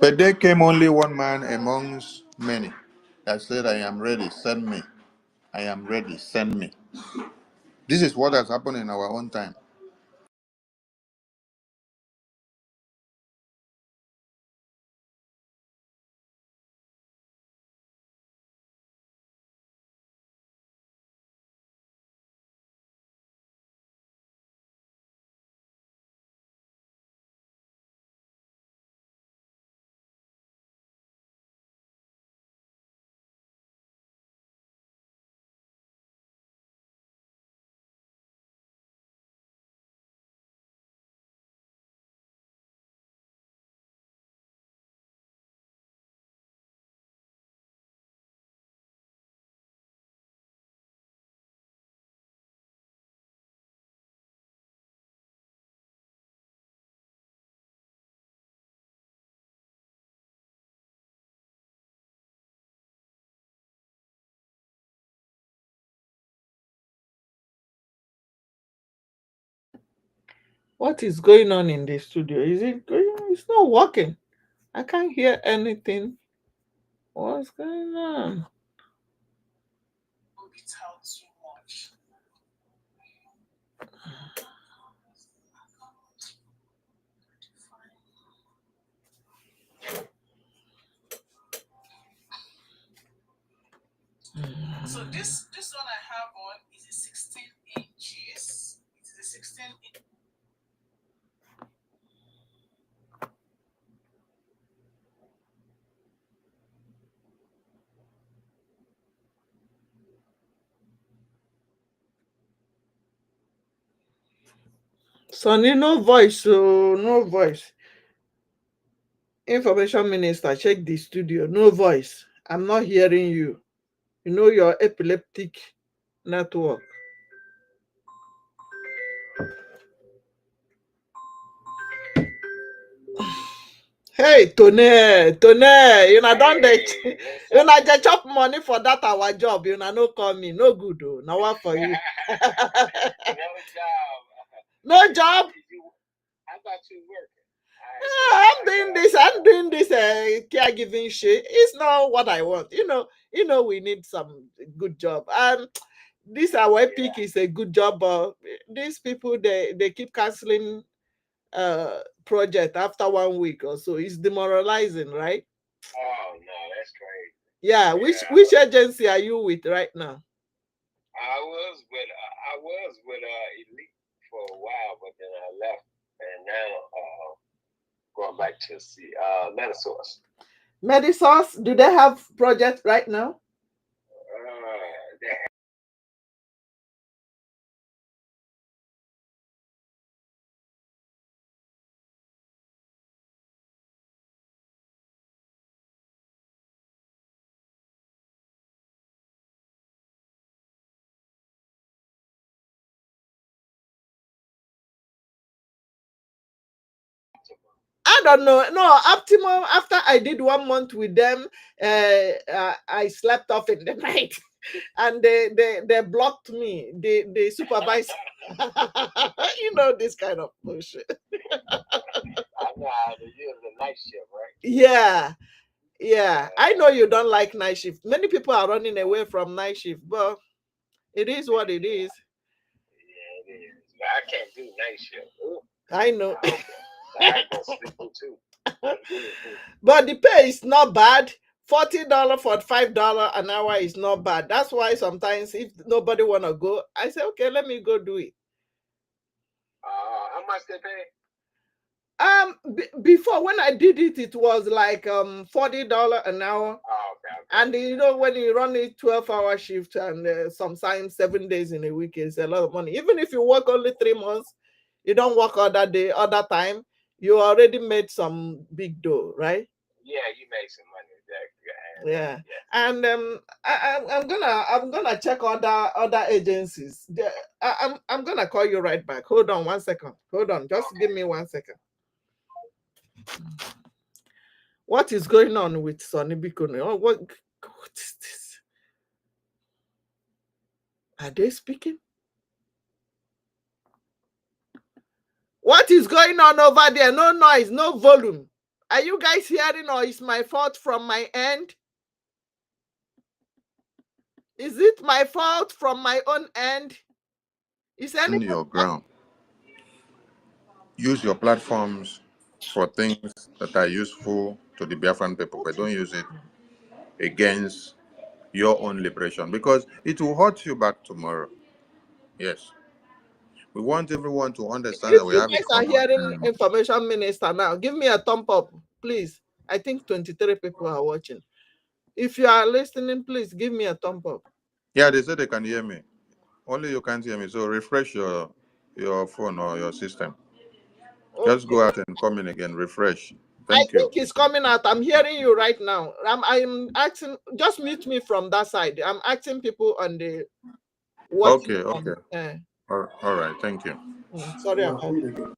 But there came only one man amongst many that said, I am ready, send me. I am ready, send me. This is what has happened in our own time. What is going on in the studio? Is it going? It's not working. I can't hear anything. What's going on? So this one I have on is a 16 inches. It's a 16 inch. Sonny, no voice, so no voice. Information Minister, check the studio. No voice. I'm not hearing you. You know your epileptic network. Hey, Tone, you know, don't they? You know, just chop money for that our job. You know, no call me, no good. Oh, now what for you? No job. No job. I thought you working. I'm doing this caregiving shit. It's not what I want. You know, we need some good job. This our EPIK is a good job, but these people they keep canceling project after 1 week or so. It's demoralizing, right? Oh no, that's crazy. Yeah, which agency are you with right now? I was with Elite for a while, but then I left, and now going back to see Metasource. Medisource, do they have project right now? I don't know. No, Optimum, after I did 1 month with them, I slept off in the night and they blocked me. They supervised. You know, this kind of bullshit. I know you're the night shift, right? Yeah. I know you don't like night shift. Many people are running away from night shift, but it is what it is. Yeah, it is. But I can't do night shift. Ooh. I know. I go sleep too. But the pay is not bad. $40, $45 an hour is not bad. That's why sometimes if nobody wanna go, I say, okay, let me go do it. How much they pay? Before when I did it, it was like $40 an hour. Oh, okay. And you know, when you run a 12-hour shift and sometimes 7 days in a week, it's a lot of money. Even if you work only 3 months, you don't work other day, other time, you already made some big dough, right? Yeah, you make some money. Yeah. And I'm gonna check other agencies. I'm gonna call you right back. Hold on 1 second. Hold on, just give me 1 second. What is going on with Sonny Bikono? Oh, what is this? Are they speaking? What is going on over there? No noise, no volume. Are you guys hearing, or is my fault from my end? Is it my fault from my own end? Is On anyone? your ground. Use your platforms for things that are useful to the Biafran people, but don't use it against your own liberation, because it will hurt you back tomorrow. Yes. We want everyone to understand If that we you have a guys are common hearing enemy. Information Minister now, give me a thumb up, please. I think 23 people are watching. If you are listening, please give me a thumb up. Yeah, they say they can hear me. Only you can't hear me. So refresh your phone or your system. Okay. Just go out and come in again. Refresh. I Thank you. think it's coming out. I'm hearing you right now. I'm asking, just mute me from that side. I'm asking people on the watching. Okay. All right. Thank you. Sorry about that.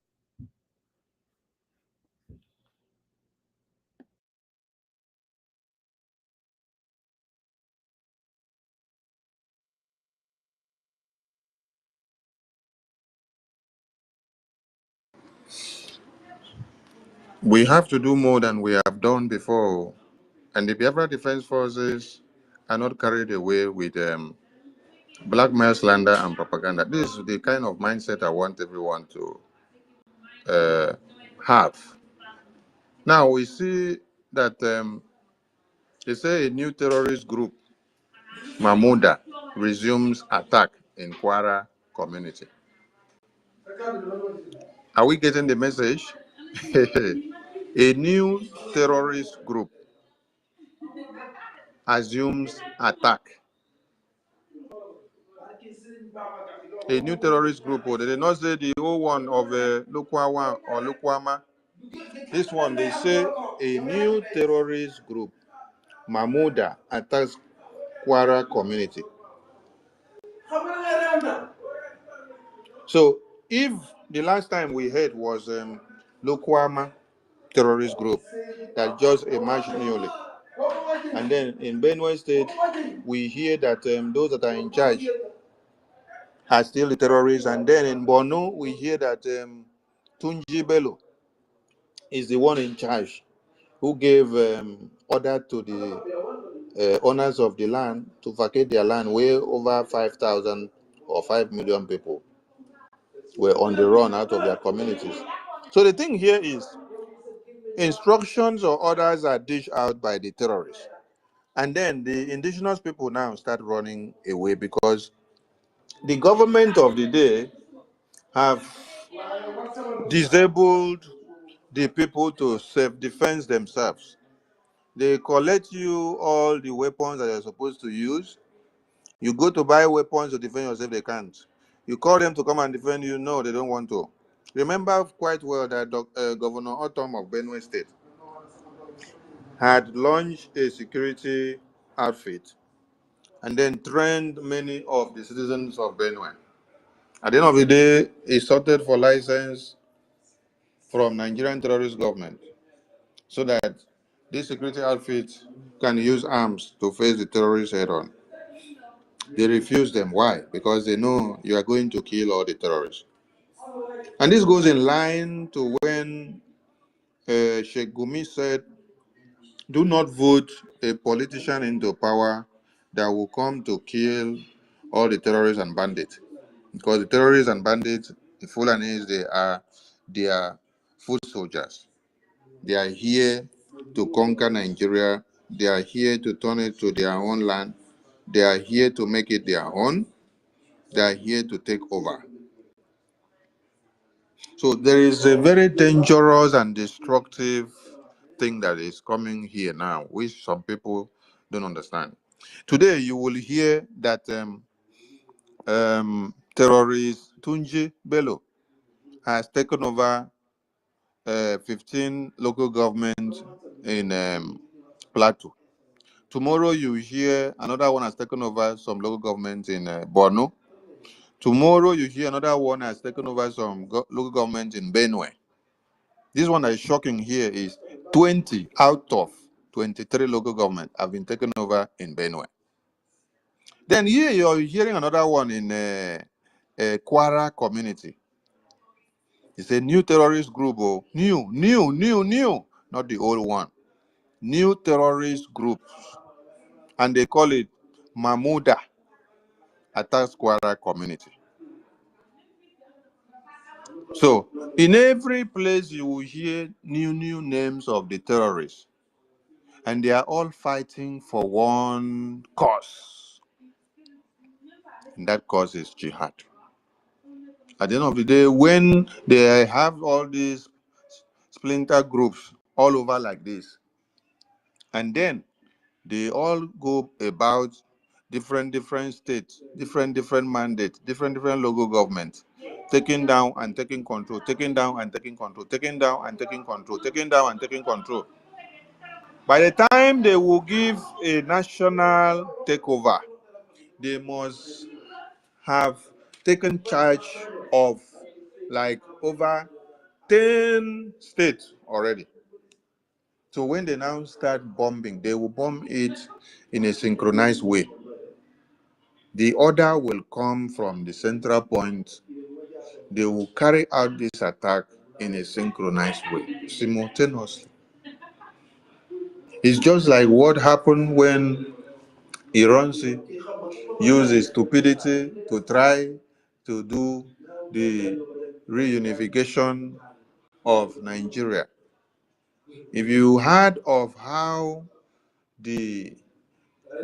We have to do more than we have done before. And the Biafra Defense Forces are not carried away with blackmail, slander, and propaganda. This is the kind of mindset I want everyone to have. Now, we see that they say a new terrorist group, Mahmouda, resumes attack in Kwara community. Are we getting the message? A new terrorist group assumes attack. A new terrorist group, or they did not say the old one of Lukwawa or Lukwama. This one, they say a new terrorist group, Mahmouda, attacks Kwara community. So, if the last time we heard was Lukwama terrorist group that just emerged newly, and then in Benue State, we hear that those that are in charge are still the terrorists, and then in Borno, we hear that Tunji Bello is the one in charge who gave order to the owners of the land to vacate their land, where over 5,000 or 5 million people were on the run out of their communities. So the thing here is instructions or orders are dished out by the terrorists. And then the indigenous people now start running away because the government of the day have disabled the people to self-defense themselves. They collect you all the weapons that you're supposed to use. You go to buy weapons to defend yourself, they can't. You call them to come and defend you, no, they don't want to. Remember quite well that Governor Autumn of Benue State had launched a security outfit and then trained many of the citizens of Benue. At the end of the day, he sorted for license from Nigerian terrorist government so that this security outfit can use arms to face the terrorists head on. They refuse them. Why? Because they know you are going to kill all the terrorists. And this goes in line to when Sheikh Gumi said, do not vote a politician into power that will come to kill all the terrorists and bandits. Because the terrorists and bandits, the Fulanis, they are foot soldiers. They are here to conquer Nigeria. They are here to turn it to their own land. They are here to make it their own. They are here to take over. So there is a very dangerous and destructive thing that is coming here now, which some people don't understand. Today, you will hear that terrorist Tunji Bello has taken over 15 local governments in Plateau. Tomorrow, you hear another one has taken over some local governments in Borno. Tomorrow, you hear another one has taken over some local governments in Benue. This one that is shocking here is 20 out of 23 local governments have been taken over in Benue. Then here you're hearing another one in Kwara community. It's a new terrorist group. Oh, new. not the old one. New terrorist groups, and they call it Mahmuda attacks Kwara community. So, in every place you will hear new names of the terrorists, and they are all fighting for one cause, and that cause is jihad. At the end of the day, when they have all these splinter groups all over like this, and then they all go about different states, different mandates, different local governments, taking down and taking control, taking down and taking control, taking down and taking control, taking down and taking control. By the time they will give a national takeover, they must have taken charge of like over 10 states already. So when they now start bombing, they will bomb it in a synchronized way. The order will come from the central point. They will carry out this attack in a synchronized way, simultaneously. It's just like what happened when Iransi used his stupidity to try to do the reunification of Nigeria. If you heard of how the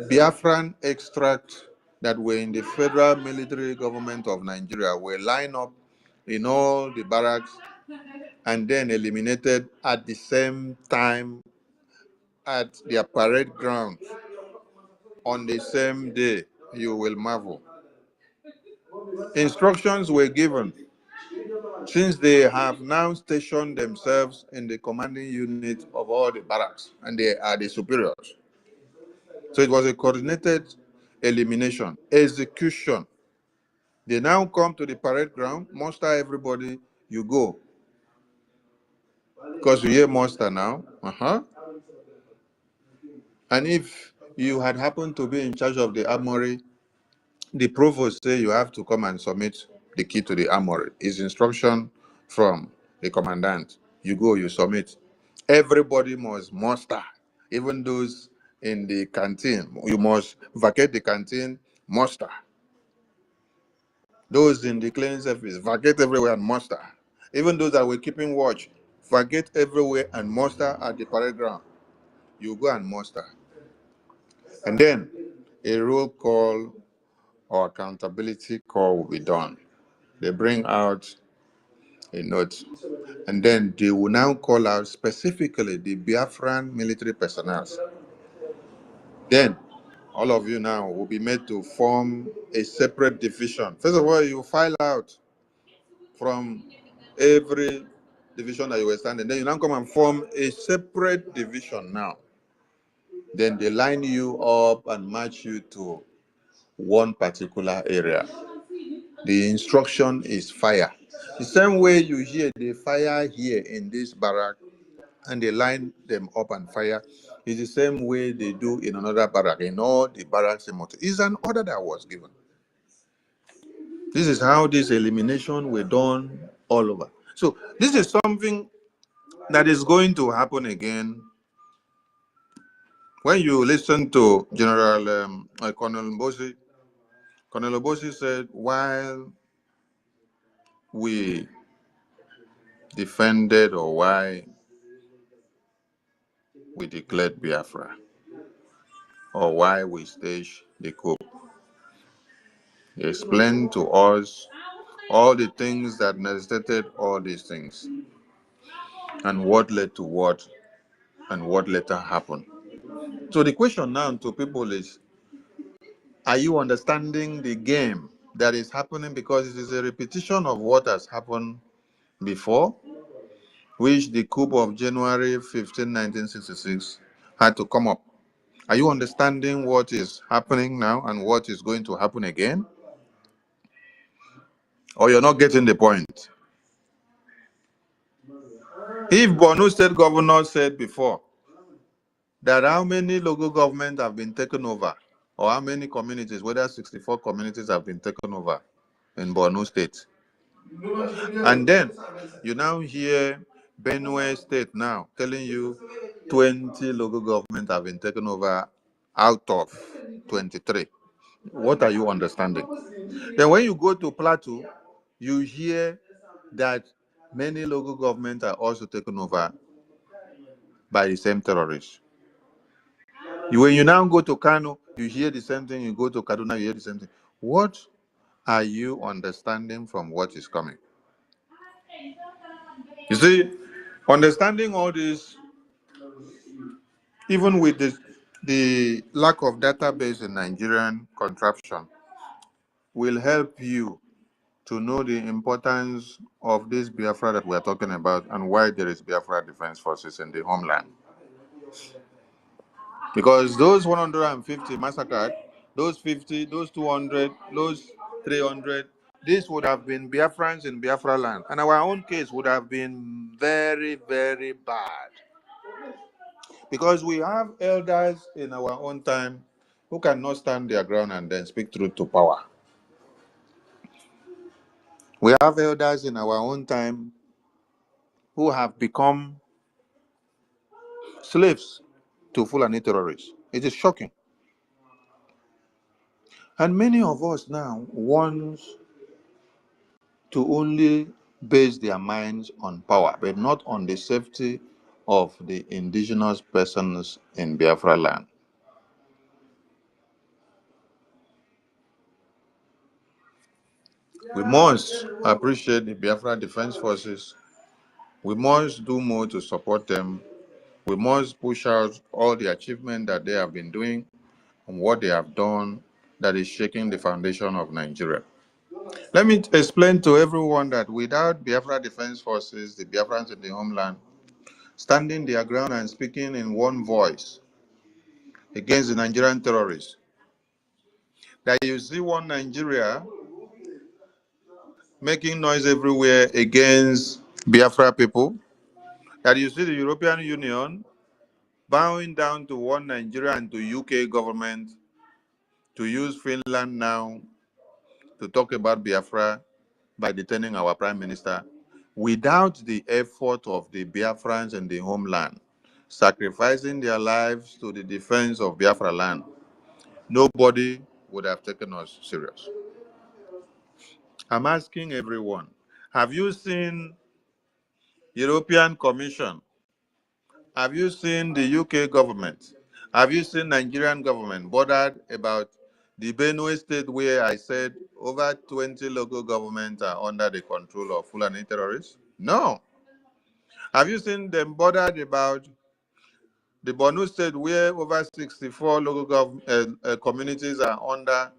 Biafran extract that were in the federal military government of Nigeria were lined up in all the barracks and then eliminated at the same time at their parade ground on the same day, you will marvel. Instructions were given since they have now stationed themselves in the commanding unit of all the barracks and they are the superiors. So it was a coordinated elimination, execution. They now come to the parade ground, muster everybody, you go. Because you hear muster now. And if you had happened to be in charge of the armory, the provost say you have to come and submit the key to the armory. It's instruction from the commandant. You go, you submit. Everybody must muster, even those in the canteen. You must vacate the canteen, muster. Those in the cleaning service, vacate everywhere and muster. Even those that were keeping watch, vacate everywhere and muster at the parade ground. You go and muster. And then a roll call or accountability call will be done. They bring out a note, and then they will now call out specifically the Biafran military personnel. Then all of you now will be made to form a separate division. First of all, you file out from every division that you were standing. Then you now come and form a separate division now. Then they line you up and match you to one particular area. The instruction is fire. The same way you hear they fire here in this barrack and they line them up and fire is the same way they do in another barrack. In all the barracks in Moto. It's an order that was given. This is how this elimination were done all over. So this is something that is going to happen again. When you listen to General Colonel Obosi said, while we defended or why we declared Biafra or why we staged the coup, he explained to us all the things that necessitated all these things and what led to what and what later happened. So the question now to people is, are you understanding the game that is happening? Because it is a repetition of what has happened before, which the coup of January 15, 1966 had to come up. Are you understanding what is happening now and what is going to happen again? Or you're not getting the point? If Borno State Governor said before that how many local governments have been taken over, or how many communities, whether 64 communities have been taken over in Borno State, and then you now hear Benue State now telling you 20 local governments have been taken over out of 23. What are you understanding? Then when you go to Plateau, you hear that many local governments are also taken over by the same terrorists. When you now go to Kano, you hear the same thing. You go to Kaduna, you hear the same thing. What are you understanding from what is coming? You see, understanding all this, even with the lack of database in Nigerian contraption, will help you to know the importance of this Biafra that we are talking about and why there is Biafra Defense Forces in the homeland. Because those 150 massacred, those 50, those 200, those 300, this would have been Biafrans in Biafra land. And our own case would have been very, very bad. Because we have elders in our own time who cannot stand their ground and then speak truth to power. We have elders in our own time who have become slaves to Fulani terrorists. It is shocking. And many of us now want to only base their minds on power, but not on the safety of the indigenous persons in Biafra land. We must appreciate the Biafra Defense Forces. We must do more to support them. We must push out all the achievement that they have been doing and what they have done that is shaking the foundation of Nigeria. Let me explain to everyone that without Biafra Defense Forces, the Biafrans in the homeland, standing their ground and speaking in one voice against the Nigerian terrorists, that you see one Nigeria making noise everywhere against Biafra people, that you see the European Union bowing down to one Nigeria and to UK government to use Finland now to talk about Biafra by detaining our prime minister, without the effort of the Biafrans in the homeland, sacrificing their lives to the defense of Biafra land, nobody would have taken us serious. I'm asking everyone, have you seen European Commission? Have you seen the UK government? Have you seen Nigerian government bothered about the Benue State where I said over 20 local governments are under the control of Fulani terrorists? No. Have you seen them bothered about the Borno State where over 64 local communities are under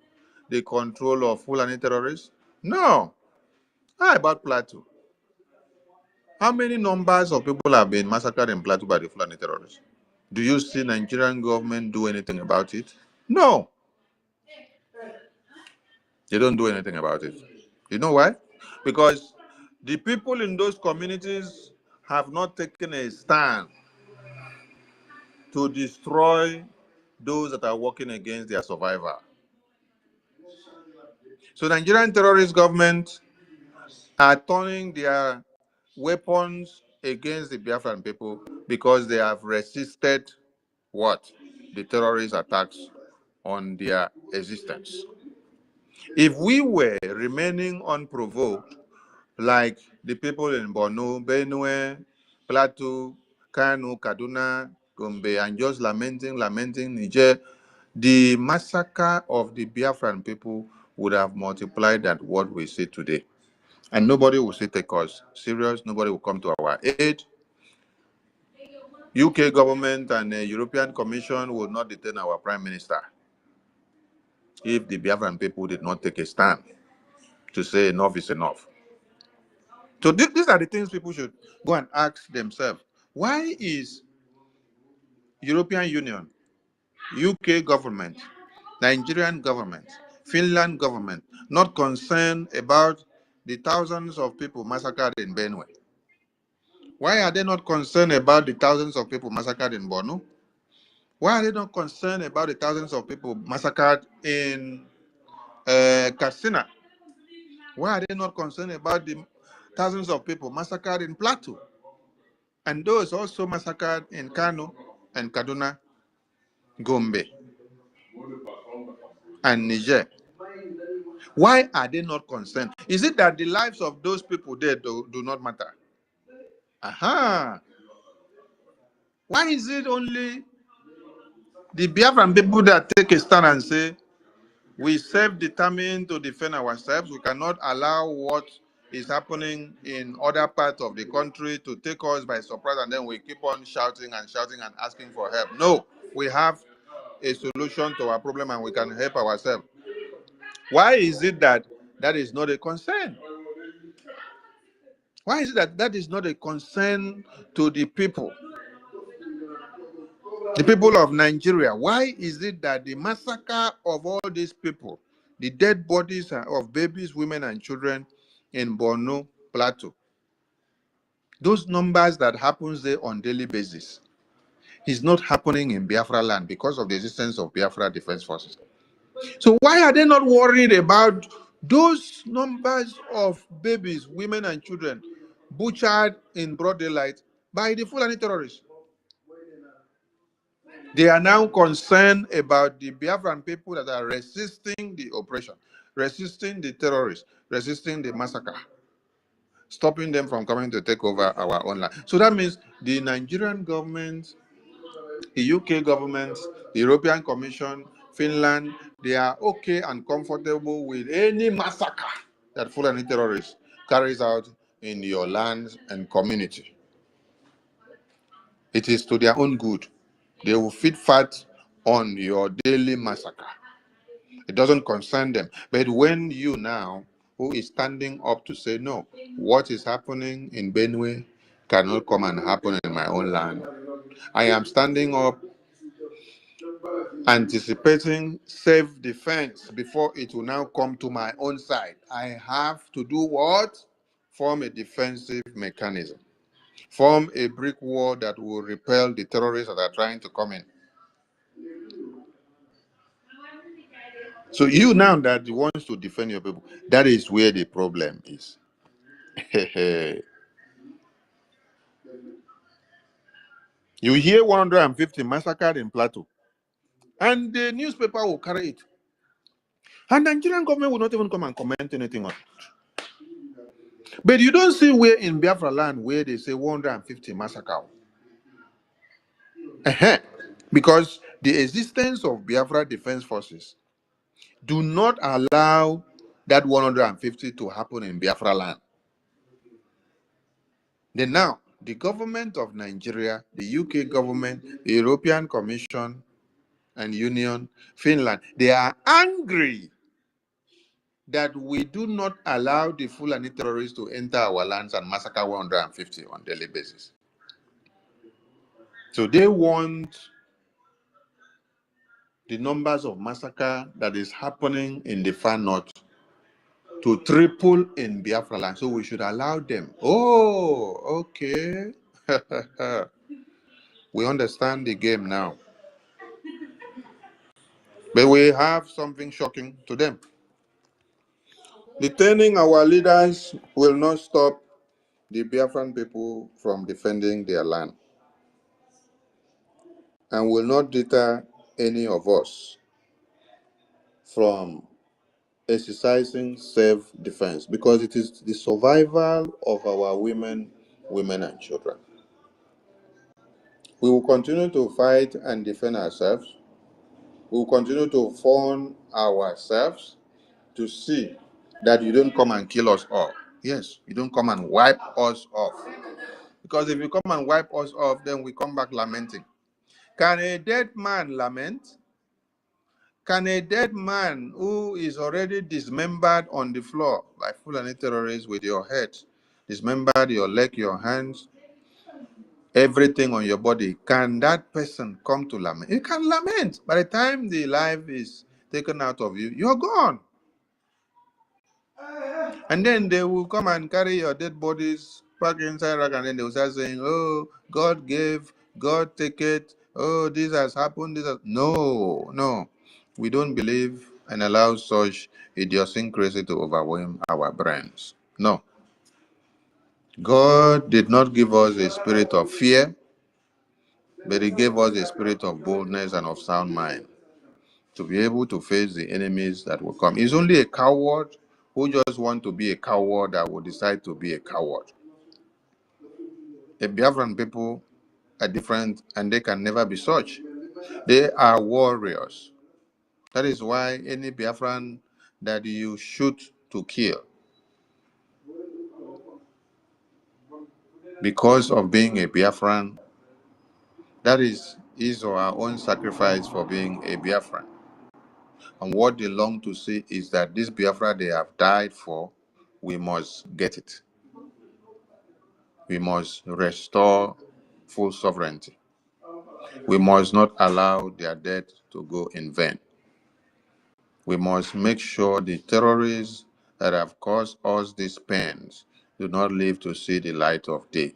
the control of Fulani terrorists? No. How about Plateau? How many numbers of people have been massacred in Plateau by the Fulani terrorists? Do you see Nigerian government do anything about it? No. They don't do anything about it. You know why? Because the people in those communities have not taken a stand to destroy those that are working against their survival. So Nigerian terrorist government are turning their weapons against the Biafran people because they have resisted what? The terrorist attacks on their existence. If we were remaining unprovoked, like the people in Borno, Benue, Plateau, Kano, Kaduna, Gombe, and just lamenting Niger, the massacre of the Biafran people would have multiplied than what we see today. And nobody will take us serious. Nobody will come to our aid. UK government and the European Commission will not detain our Prime Minister if the Biafran people did not take a stand to say enough is enough. So these are the things people should go and ask themselves. Why is European Union, UK government, Nigerian government, Finland government not concerned about the thousands of people massacred in Benue? Why are they not concerned about the thousands of people massacred in Borno? Why are they not concerned about the thousands of people massacred in Katsina? Why are they not concerned about the thousands of people massacred in Plateau? and those also massacred in Kano and Kaduna, Gombe, and Niger. Why are they not concerned? Is it that the lives of those people there do not matter? Aha. Why is it only the Biafran people that take a stand and say, we self-determined to defend ourselves. We cannot allow what is happening in other parts of the country to take us by surprise, and then we keep on shouting and shouting and asking for help. No, we have a solution to our problem and we can help ourselves. Why is it that that is not a concern? Why is it that that is not a concern to the people? The people of Nigeria, why is it that the massacre of all these people, the dead bodies of babies, women, and children in Borno Plateau, those numbers that happens there on daily basis, is not happening in Biafra land because of the existence of Biafra Defense Forces? So why are they not worried about those numbers of babies, women, and children butchered in broad daylight by the Fulani terrorists? They are now concerned about the Biafran people that are resisting the oppression, resisting the terrorists, resisting the massacre, stopping them from coming to take over our own land. So that means the Nigerian government, the UK government, the European Commission, Finland, they are okay and comfortable with any massacre that Fulani terrorists carries out in your lands and community. It is to their own good. They will feed fat on your daily massacre. It doesn't concern them. But when you now, who is standing up to say, no, what is happening in Benue cannot come and happen in my own land. I am standing up anticipating self-defense before it will now come to my own side. I have to do what? Form a defensive mechanism. Form a brick wall that will repel the terrorists that are trying to come in. So you now that wants to defend your people, that is where the problem is. You hear 150 massacred in Plateau, and the newspaper will carry it. And the Nigerian government will not even come and comment anything on it. But you don't see where in Biafra land where they say 150 massacre. Because the existence of Biafra Defense Forces do not allow that 150 to happen in Biafra land. Then now, the government of Nigeria, the UK government, the European Commission and Union, Finland, they are angry that we do not allow the Fulani terrorists to enter our lands and massacre 150 on a daily basis. So they want the numbers of massacre that is happening in the far north to triple in Biafra land. So we should allow them. Oh, okay. We understand the game now. But we have something shocking to them. Detaining our leaders will not stop the Biafran people from defending their land and will not deter any of us from exercising self-defense because it is the survival of our women and children. We will continue to fight and defend ourselves. We will continue to fund ourselves to see that you don't come and kill us all. Yes, you don't come and wipe us off. Because if you come and wipe us off, then we come back lamenting. Can a dead man lament? Can a dead man who is already dismembered on the floor by Fulani terrorists with your head, dismembered, your leg, your hands, everything on your body, can that person come to lament? You can lament. By the time the life is taken out of you, you're gone. And then they will come and carry your dead bodies back inside rag, and then they will start saying, oh, God gave, God take it, oh, this has happened, this has... No. We don't believe and allow such idiosyncrasy to overwhelm our brains. No. God did not give us a spirit of fear, but He gave us a spirit of boldness and of sound mind to be able to face the enemies that will come. It's only a coward who just want to be a coward that will decide to be a coward. The Biafran people are different and they can never be such. They are warriors. That is why any Biafran that you shoot to kill because of being a Biafran, that is his or our own sacrifice for being a Biafran. And what they long to see is that this Biafra they have died for, we must get it. We must restore full sovereignty. We must not allow their death to go in vain. We must make sure the terrorists that have caused us these pains do not live to see the light of day.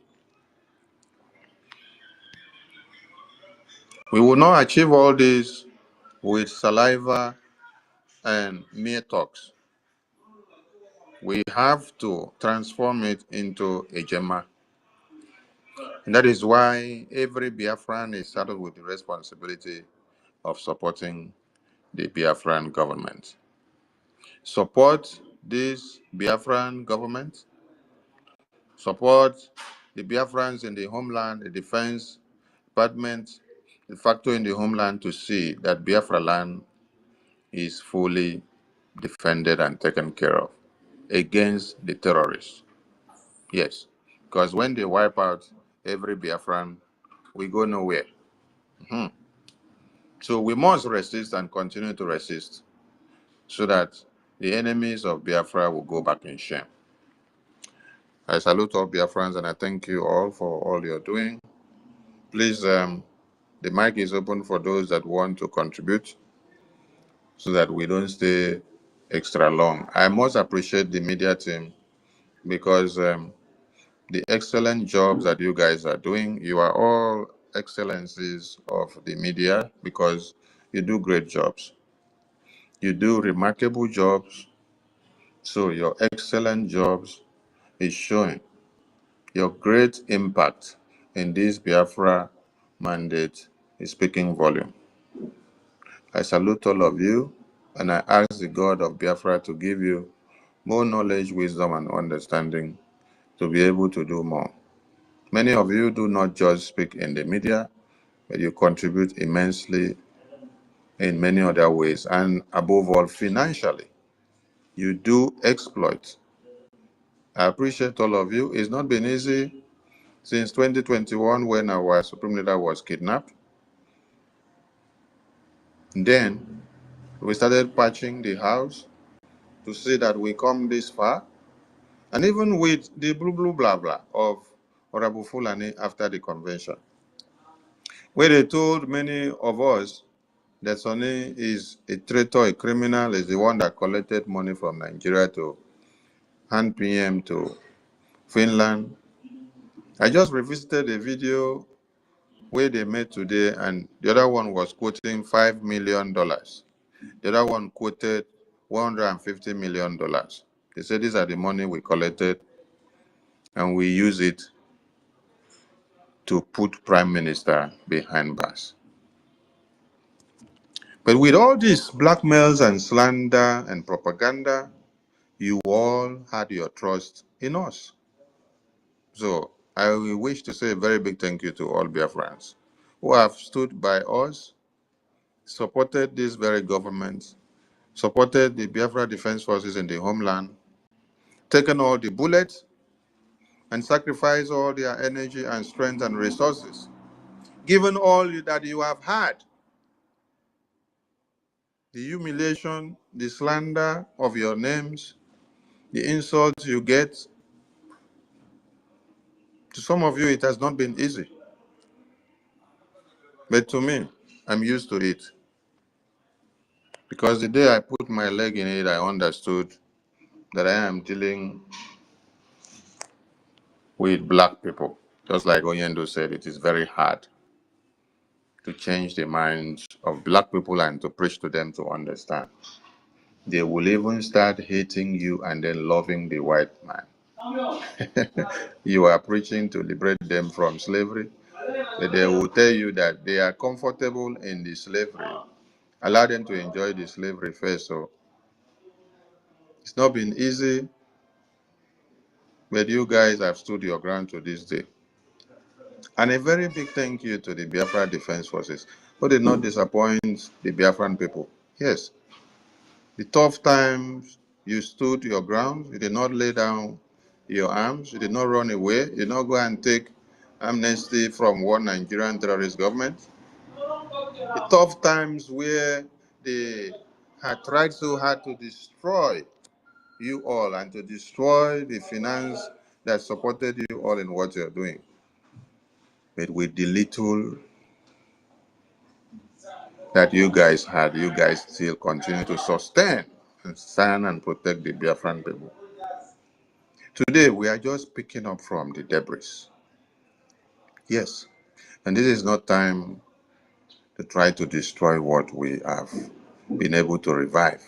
We will not achieve all this with saliva and mere talks. We have to transform it into a Jema. And that is why every Biafran is saddled with the responsibility of supporting the Biafran government. Support this Biafran government. Support the Biafrans in the homeland, the defense department, the factor in the homeland to see that Biafra land is fully defended and taken care of against the terrorists. Yes, because when they wipe out every Biafran, we go nowhere. So we must resist and continue to resist so that the enemies of Biafra will go back in shame. I salute all Biafrans and I thank you all for all you're doing. Please, the mic is open for those that want to contribute so that we don't stay extra long. I must appreciate the media team because the excellent jobs that you guys are doing, you are all excellencies of the media because you do great jobs. You do remarkable jobs. So your excellent jobs is showing your great impact in this Biafra mandate is speaking volume. I salute all of you and I ask the God of Biafra to give you more knowledge, wisdom, and understanding to be able to do more. Many of you do not just speak in the media, but you contribute immensely in many other ways, and above all, financially. You do exploit. I appreciate all of you. It's not been easy since 2021 when our Supreme Leader was kidnapped. Then we started patching the house to see that we come this far. And even with the blah blah of Honorable Fulani after the convention, where they told many of us that Sonny is a traitor, a criminal, is the one that collected money from Nigeria to hand PM to Finland. I just revisited a video where they made today, and the other one was quoting $5 million. The other one quoted $150 million. They said these are the money we collected and we use it to put Prime Minister behind bars. But with all these blackmails and slander and propaganda, you all had your trust in us. So I wish to say a very big thank you to all Biafrans who have stood by us, supported this very government, supported the Biafra Defense Forces in the homeland, taken all the bullets, and sacrificed all their energy and strength and resources, given all that you have had. The humiliation, the slander of your names, the insults you get. To some of you, it has not been easy. But to me, I'm used to it. Because the day I put my leg in it, I understood that I am dealing with black people. Just like Oyendo said, it is very hard to change the minds of black people and to preach to them to understand. They will even start hating you and then loving the white man. You are preaching to liberate them from slavery. But they will tell you that they are comfortable in the slavery. Allow them to enjoy the slavery first. So it's not been easy, but you guys have stood your ground to this day. And a very big thank you to the Biafra Defense Forces, who did not disappoint the Biafran people. Yes, the tough times, you stood your ground, you did not lay down your arms, you did not run away, you did not go and take amnesty from one Nigerian terrorist government. The tough times where they had tried so hard to destroy you all and to destroy the finance that supported you all in what you're doing. But with the little that you guys had, you guys still continue to sustain and stand and protect the Biafran people. Today, we are just picking up from the debris. Yes, and this is not time to try to destroy what we have been able to revive.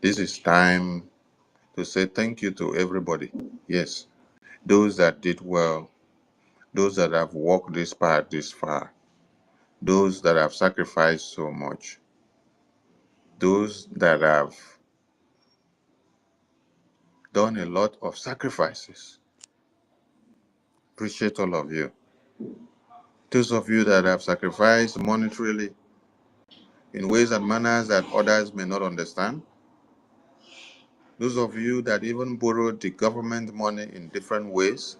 This is time to say thank you to everybody. Yes, those that did well, those that have walked this path this far, those that have sacrificed so much, those that have done a lot of sacrifices. Appreciate all of you. Those of you that have sacrificed monetarily in ways and manners that others may not understand. Those of you that even borrowed the government money in different ways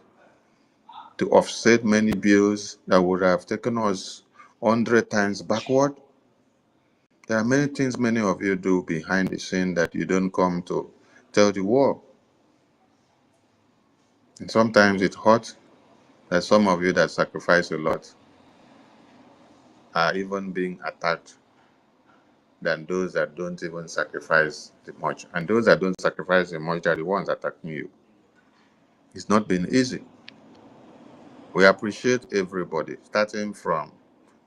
to offset many bills that would have taken us 100 times backward. There are many things many of you do behind the scene that you don't come to tell the world. And sometimes it hurts that some of you that sacrifice a lot are even being attacked than those that don't even sacrifice much. And those that don't sacrifice much are the ones attacking you. It's not been easy. We appreciate everybody, starting from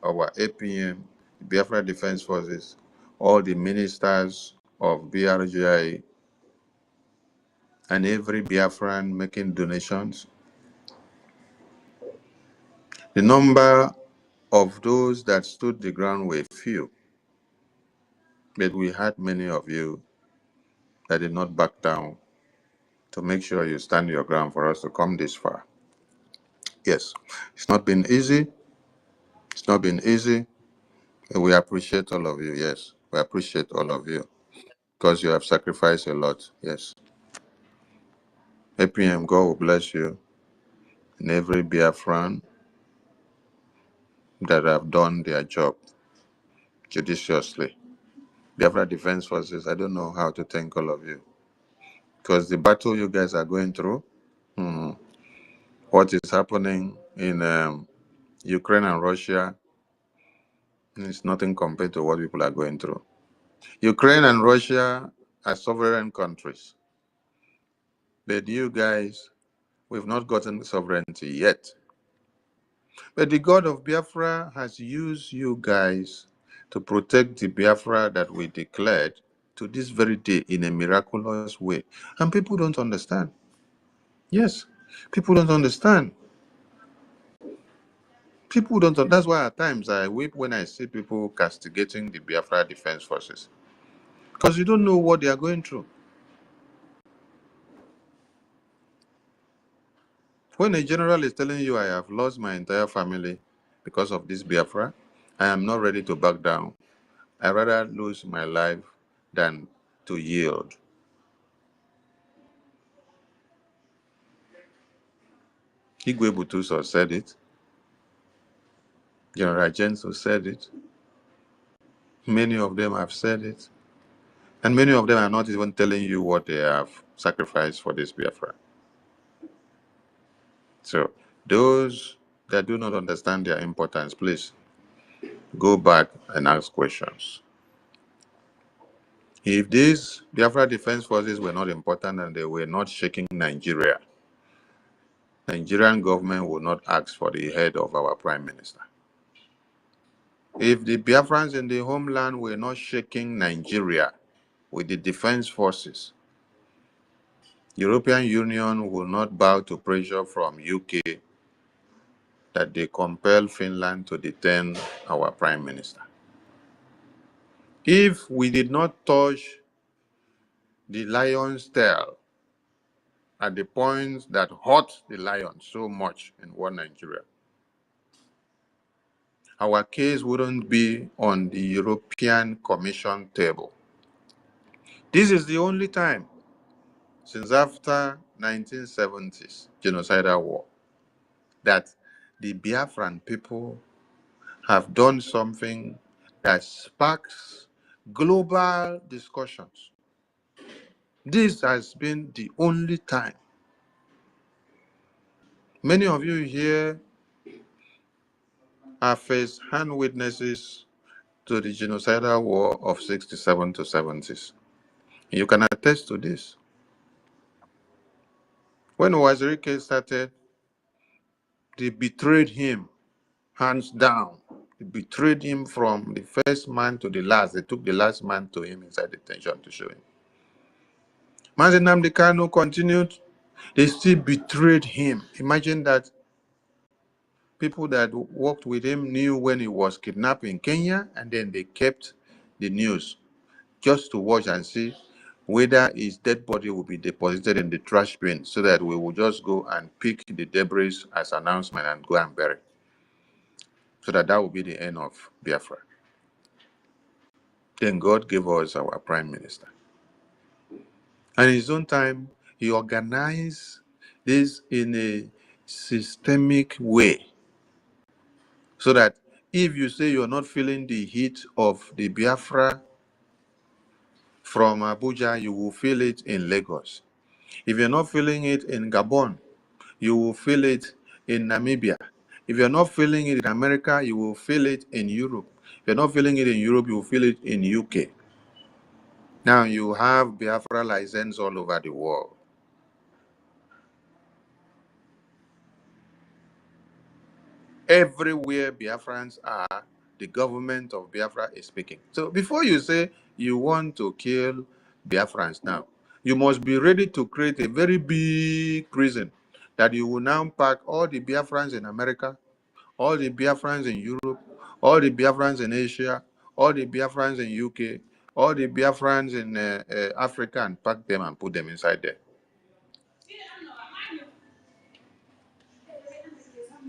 our APM, Biafra Defense Forces, all the ministers of BRGIE, and every Biafran making donations. The number of those that stood the ground were few, but we had many of you that did not back down to make sure you stand your ground for us to come this far. Yes, it's not been easy. It's not been easy. We appreciate all of you. Yes, we appreciate all of you because you have sacrificed a lot. Yes. APM, God will bless you and every Biafran that have done their job judiciously. Biafra Defense Forces, I don't know how to thank all of you because the battle you guys are going through, what is happening in Ukraine and Russia is nothing compared to what people are going through. Ukraine and Russia are sovereign countries. But you guys, we've not gotten sovereignty yet. But the God of Biafra has used you guys to protect the Biafra that we declared to this very day in a miraculous way. And people don't understand. Yes, people don't understand. People don't. That's why at times I weep when I see people castigating the Biafra Defense Forces. Because you don't know what they are going through. When a general is telling you, I have lost my entire family because of this Biafra, I am not ready to back down. I'd rather lose my life than to yield. Igwe Butuso said it. General Jenso said it. Many of them have said it. And many of them are not even telling you what they have sacrificed for this Biafra. So those that do not understand their importance, please go back and ask questions. If these Biafra Defense Forces were not important and they were not shaking Nigeria, Nigerian government would not ask for the head of our prime minister. If the Biafrans in the homeland were not shaking Nigeria with the defense forces, European Union will not bow to pressure from UK that they compel Finland to detain our Prime Minister. If we did not touch the lion's tail at the point that hurt the lion so much in one Nigeria, our case wouldn't be on the European Commission table. This is the only time since after 1970s genocidal war that the Biafran people have done something that sparks global discussions. This has been the only time. Many of you here are first-hand witnesses to the genocidal war of 67 to 70s. You can attest to this. When Wazirike started, they betrayed him, hands down. They betrayed him from the first man to the last. They took the last man to him inside detention to show him. Mazi Nnamdi Kanu continued. They still betrayed him. Imagine that people that worked with him knew when he was kidnapped in Kenya, and then they kept the news just to watch and see whether his dead body will be deposited in the trash bin so that we will just go and pick the debris as announcement and go and bury. So that will be the end of Biafra. Then God gave us our Prime Minister. And in his own time, he organized this in a systemic way. So that if you say you're not feeling the heat of the Biafra from Abuja, you will feel it in Lagos. If you're not feeling it in Gabon, you will feel it in Namibia. If you're not feeling it in America, you will feel it in Europe. If you're not feeling it in Europe, you will feel it in UK. Now you have Biafra license all over the world. Everywhere Biafrans are, the government of Biafra is speaking. So before you say you want to kill Biafrans now, you must be ready to create a very big prison that you will now pack all the Biafrans in America, all the Biafrans in Europe, all the Biafrans in Asia, all the Biafrans in UK, all the Biafrans in Africa, and pack them and put them inside there.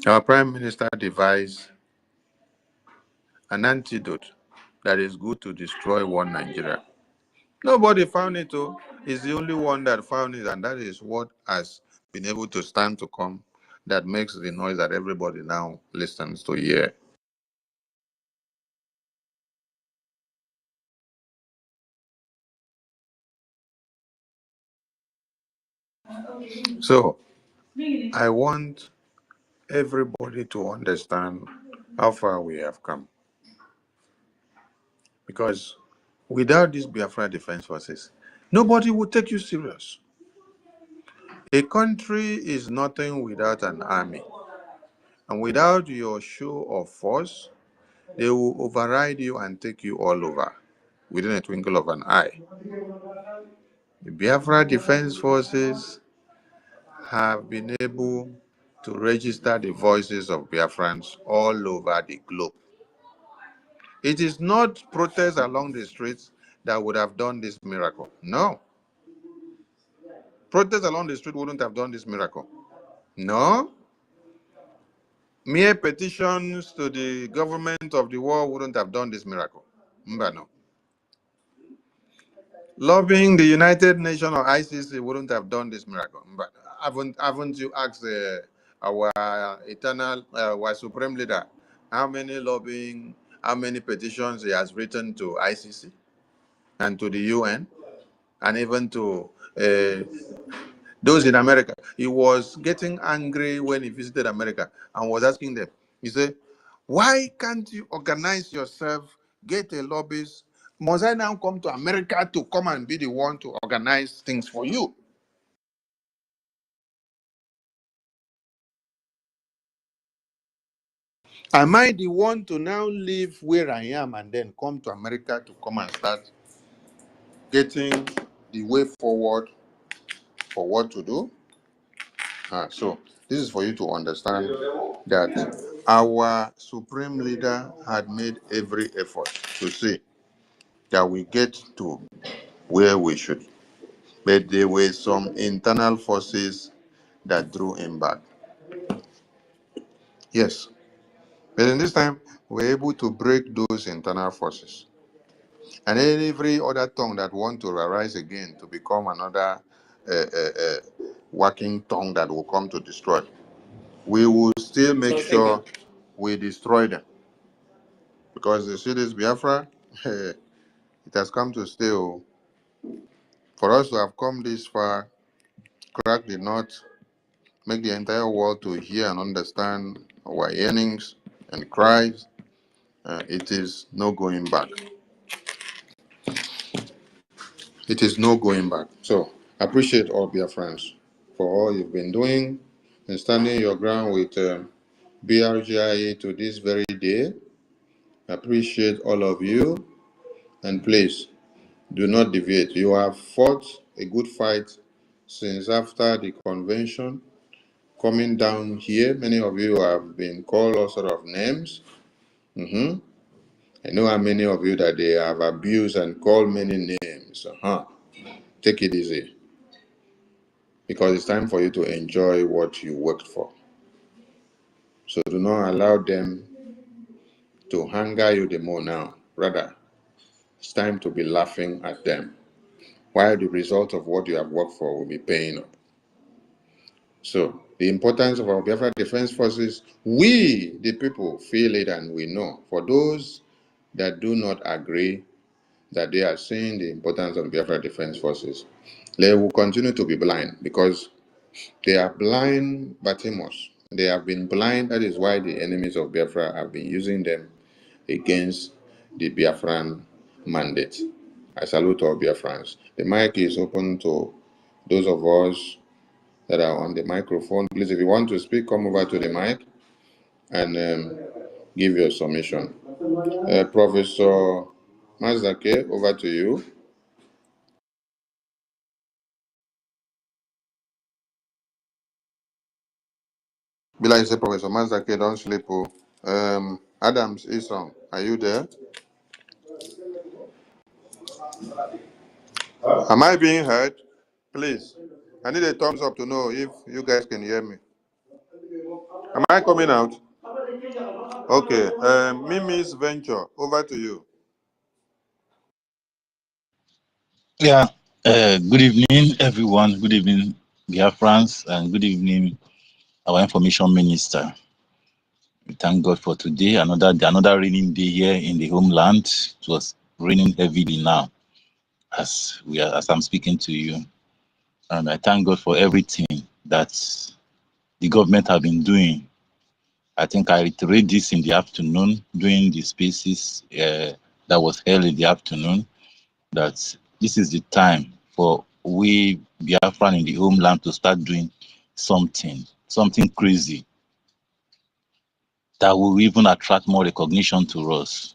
Our Prime Minister devised an antidote that is good to destroy one Nigeria. Nobody found it, though. He's the only one that found it, and that is what has been able to stand to come that makes the noise that everybody now listens to hear. So, I want everybody to understand how far we have come. Because without these Biafra Defense Forces, nobody would take you serious. A country is nothing without an army. And without your show of force, they will override you and take you all over within a twinkle of an eye. The Biafra Defense Forces have been able to register the voices of Biafrans all over the globe. It is not protests along the streets that would have done this miracle. No. Protests along the street wouldn't have done this miracle. No. Mere petitions to the government of the world wouldn't have done this miracle. No. Lobbying the United Nations or ICC wouldn't have done this miracle. But haven't you asked our eternal, our supreme leader, how many lobbying, how many petitions he has written to ICC and to the UN and even to those in America? He was getting angry when he visited America and was asking them, he said, why can't you organize yourself, get a lobbyist? Must I now come to America to come and be the one to organize things for you? Am I the one to now leave where I am and then come to America to come and start getting the way forward for what to do. So this is for you to understand that our supreme leader had made every effort to see that we get to where we should. But there were some internal forces that drew him back. Yes. But in this time, we're able to break those internal forces. And every other tongue that want to arise again to become another working tongue that will come to destroy, we will still make sure we destroy them. Because you see this Biafra, it has come to stay. For us to have come this far, crack the nut, make the entire world to hear and understand our yearnings and cries, it is no going back. It is no going back. So, appreciate all Biafrans for all you've been doing and standing your ground with BRGIE to this very day. Appreciate all of you, and please do not deviate. You have fought a good fight since after the convention. Coming down here, many of you have been called all sort of names. I know how many of you that they have abused and called many names. Take it easy, because it's time for you to enjoy what you worked for. So do not allow them to hunger you the more now. Rather, it's time to be laughing at them, while the result of what you have worked for will be paying up. So the importance of our Biafra Defense Forces, we, the people, feel it and we know. For those that do not agree that they are seeing the importance of Biafra Defense Forces, they will continue to be blind, because they are blind Batimos. They have been blind. That is why the enemies of Biafra have been using them against the Biafran mandate. I salute all Biafrans. The mic is open to those of us that are on the microphone. Please, if you want to speak, come over to the mic and give your submission. Professor Mazake, over to you. Bila, you say Professor Mazake, don't sleep. Adams Isong, are you there? Am I being heard? Please, I need a thumbs up to know if you guys can hear me. Am I coming out? Okay, Mimi's Venture, over to you. Yeah. Good evening, everyone. Good evening, BIAFRANS, and good evening, our information minister. We thank God for today. Another raining day here in the homeland. It was raining heavily now, as I'm speaking to you, and I thank God for everything that the government have been doing. I think I reiterate this in the afternoon during the spaces that was held in the afternoon, that this is the time for we Biafran in the homeland to start doing something crazy that will even attract more recognition to us.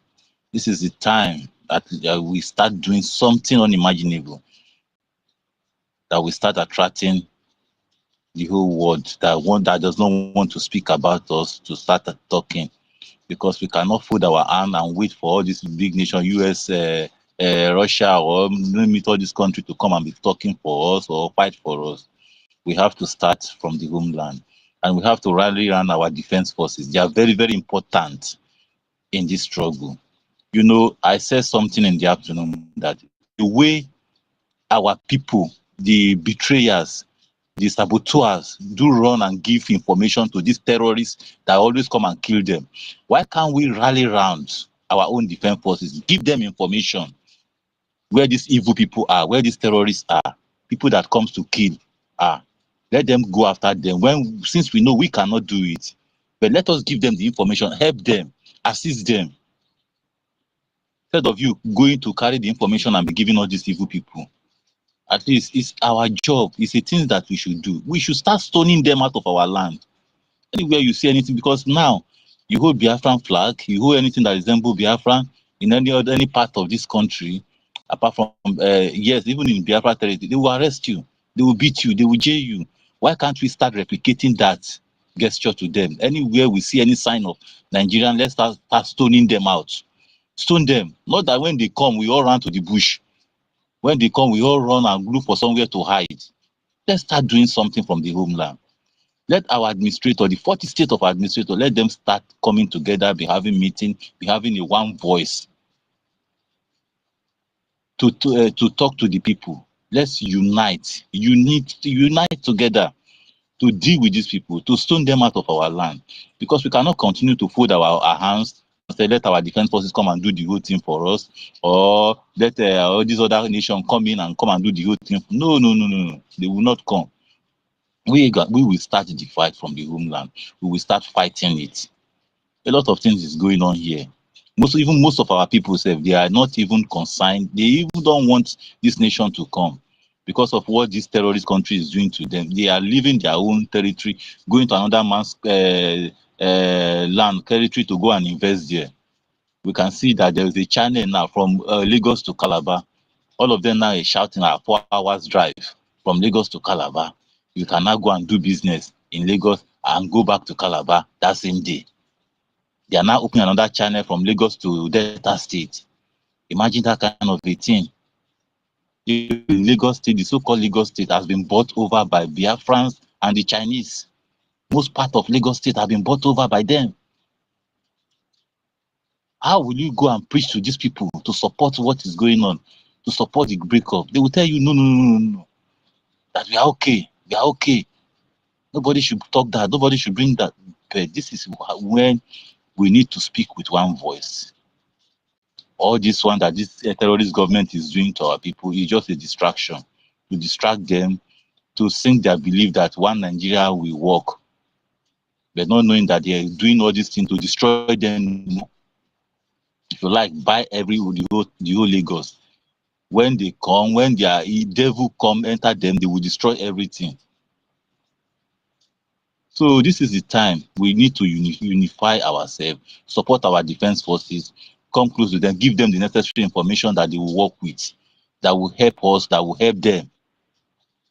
This is the time that we start doing something unimaginable, that we start attracting the whole world that does not want to speak about us to start talking, because we cannot fold our hand and wait for all these big nations, US, Russia, or limit all these countries to come and be talking for us or fight for us. We have to start from the homeland, and we have to rally around our defense forces. They are very, very important in this struggle. You know, I said something in the afternoon that the way our people, the betrayers, the saboteurs do run and give information to these terrorists that always come and kill them. Why can't we rally around our own defense forces, give them information where these evil people are, where these terrorists are, people that comes to kill are. Let them go after them. Since we know we cannot do it, but let us give them the information, help them, assist them. Instead of you going to carry the information and be giving all these evil people. At least it's our job. It's a thing that we should do. We should start stoning them out of our land. Anywhere you see anything, because now you hold Biafran flag, you hold anything that resembles Biafran in any part of this country, apart from yes, even in Biafra territory, they will arrest you. They will beat you. They will jail you. Why can't we start replicating that gesture to them? Anywhere we see any sign of Nigerian, let's start stoning them out. Stone them. Not that when they come, we all run to the bush. When they come, we all run and look for somewhere to hide. Let's start doing something from the homeland. Let our administrator, the 40 state of administrator, let them start coming together, be having meeting, be having a one voice to talk to the people. Let's unite together to deal with these people, to stone them out of our land, because we cannot continue to fold our hands and say let our defense forces come and do the whole thing for us, or let all these other nations come in and come and do the whole thing. No, no, no, no, no. They will not come. We will start the fight from the homeland. We will start fighting it. A lot of things is going on here. Most of our people say they are not even concerned. They even don't want this nation to come because of what this terrorist country is doing to them. They are leaving their own territory, going to another man's land territory to go and invest there. We can see that there is a channel now from Lagos to Calabar. All of them now is shouting at 4 hours drive from Lagos to Calabar. You can now go and do business in Lagos and go back to Calabar that same day. They are now opening another channel from Lagos to Delta State. Imagine that kind of a thing. The Lagos State, the so-called Lagos State, has been bought over by Biafrans and the Chinese. Most part of Lagos State have been bought over by them. How will you go and preach to these people to support what is going on, to support the breakup? They will tell you, no, no, no, no, no, that we are okay. We are okay. Nobody should talk that. Nobody should bring that. But this is when we need to speak with one voice. All this one that this terrorist government is doing to our people is just a distraction, to distract them, to sink their belief that one Nigeria will work, but not knowing that they are doing all these things to destroy them. If you like, buy the whole Lagos. When they come, when their devil come enter them, they will destroy everything. So this is the time we need to unify ourselves, support our defense forces, come close to them, give them the necessary information that they will work with, that will help us, that will help them.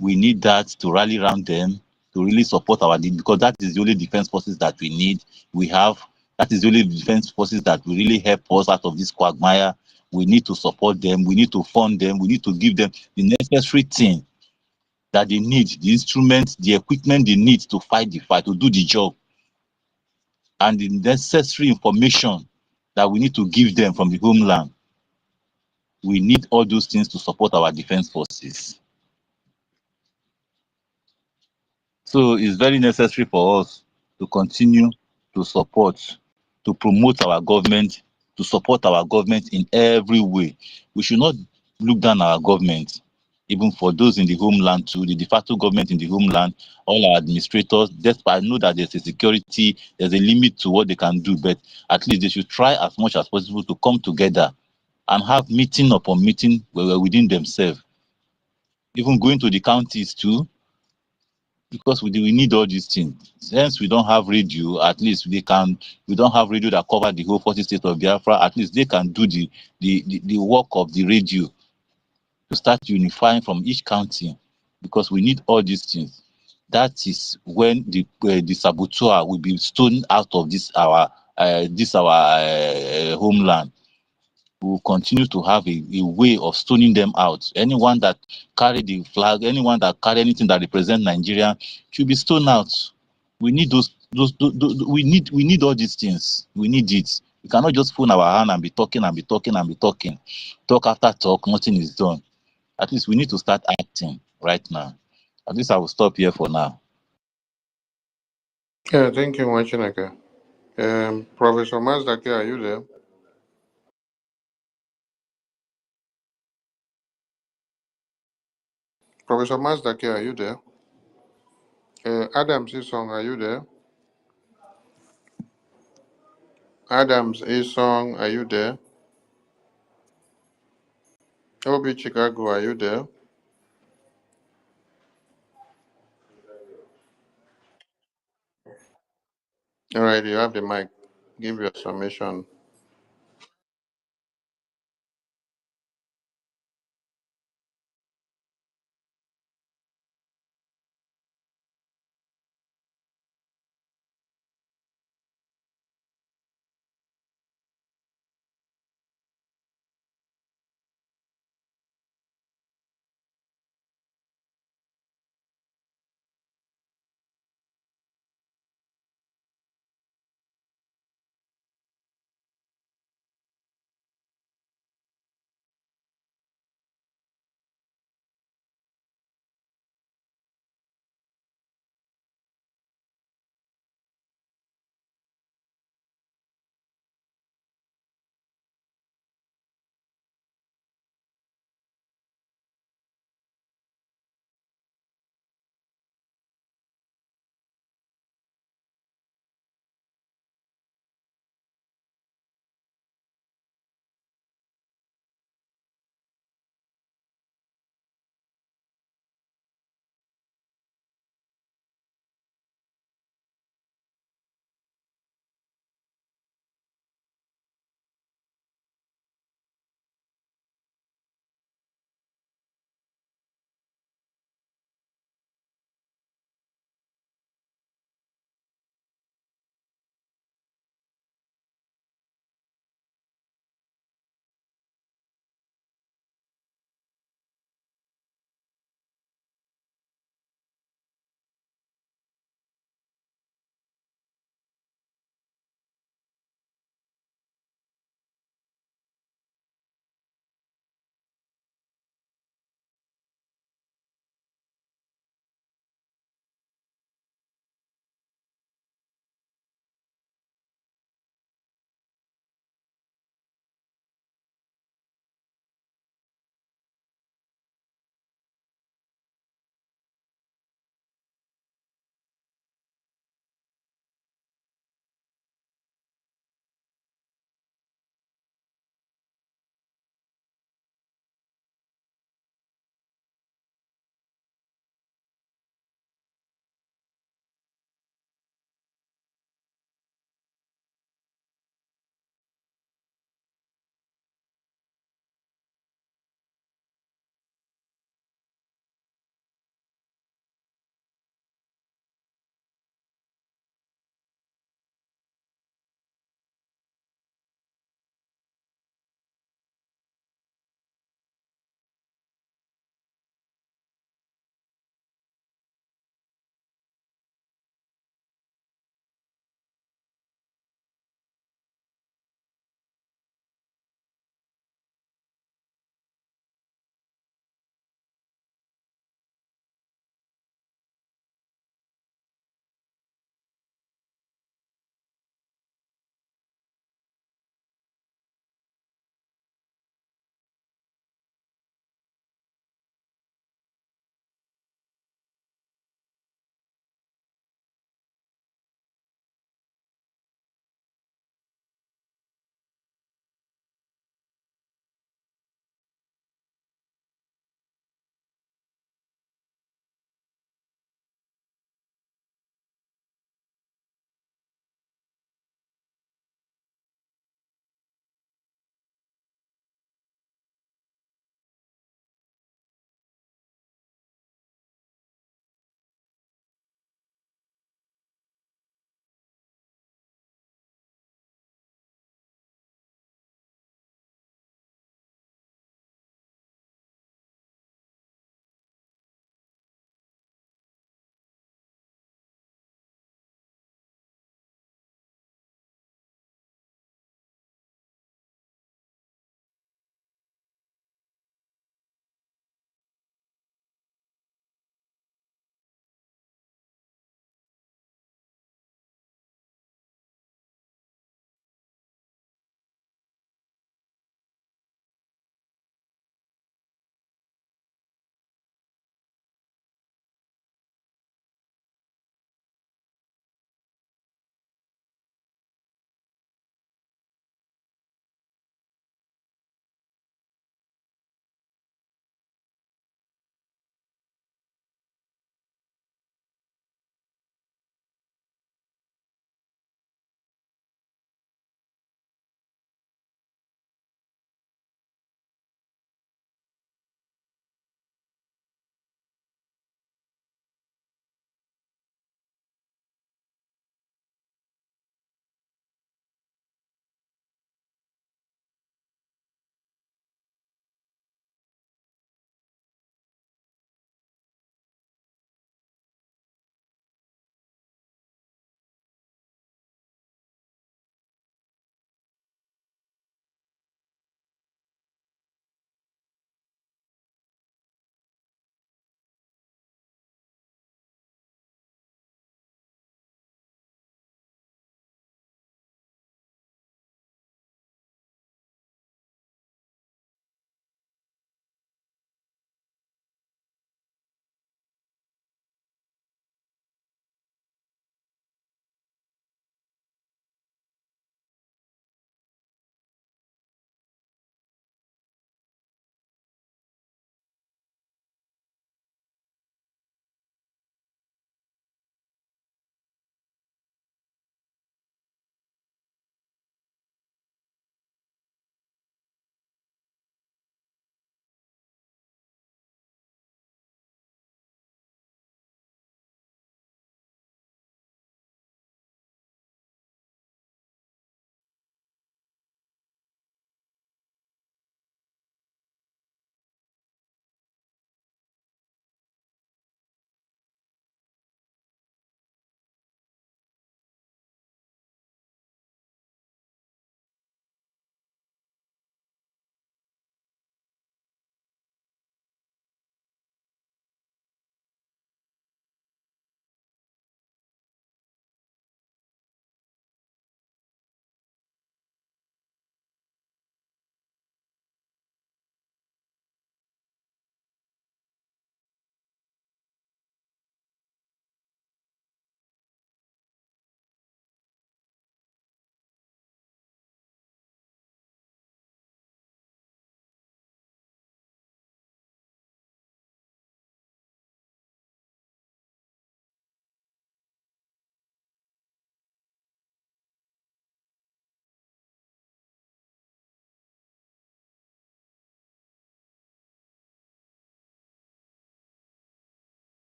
We need that to rally around them, to really support because that is the only defense forces that we need. We have, that is the only defense forces that will really help us out of this quagmire. We need to support them. We need to fund them. We need to give them the necessary thing that they need, the instruments, the equipment they need to fight the fight, to do the job, and the necessary information that we need to give them from the homeland. We need all those things to support our defense forces. So it's very necessary for us to continue to support, to promote our government, to support our government in every way. We should not look down our government, even for those in the homeland too, the de facto government in the homeland, all our administrators. Despite I know that there's a security, there's a limit to what they can do, but at least they should try as much as possible to come together and have meeting upon meeting within themselves. Even going to the counties too, because we need all these things. Since we don't have radio, at least we don't have radio that cover the whole 40 states of Biafra, at least they can do the work of the radio to start unifying from each county, because we need all these things. That is when the saboteur will be stoned out of this our homeland. We will continue to have a way of stoning them out. Anyone that carry the flag, anyone that carry anything that represents Nigeria should be stoned out. We need we need all these things. We need it. We cannot just phone our hand and be talking and be talking and be talking. Talk after talk, nothing is done. At least we need to start acting right now. At least I will stop here for now. Yeah, thank you, Machinaka. Professor Mazdaki, are you there? Professor Mazdaki, are you there? Adams Isong, are you there? Adams Isong, are you there? Obi Chicago, are you there? All right, you have the mic. Give your summation.